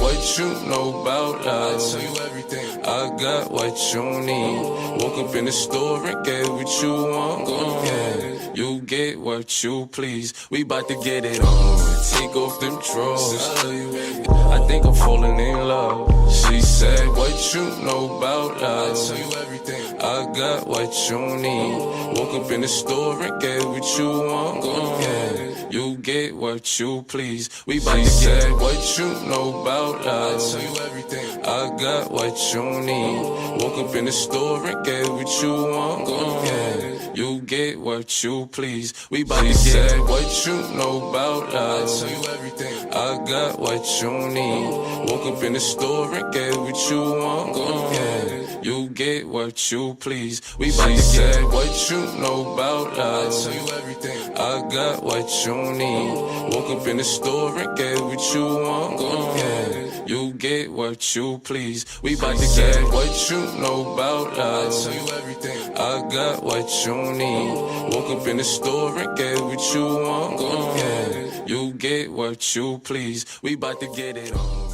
what you know about love. I tell you everything. I got what you need. Woke up in the store and get what you want. Yeah. You get what you please. We bout to get it on. Take off them drawers. I think I'm falling in love. She said, what you know about love. I tell you everything. I got what you need. Woke up in the store and get what you want. Yeah. You get what you please. We bout to get what you know about love. I tell you everything. I got what you need. Woke up in the store and get what you want. Yeah. You get what you please. We bout to get what you know about love. I tell you everything. I got what you need. Woke up in the store and get what you want. Yeah. You get what you please. We bout to get what you know about love. I tell you everything. I got what you need. Woke up in the store and get what you want. Yeah. You get what you please. We bout to get what you know about love. I tell you everything. I got what you need. Woke up in the store and get what you want. Yeah. You get what you please. We bout to get it on.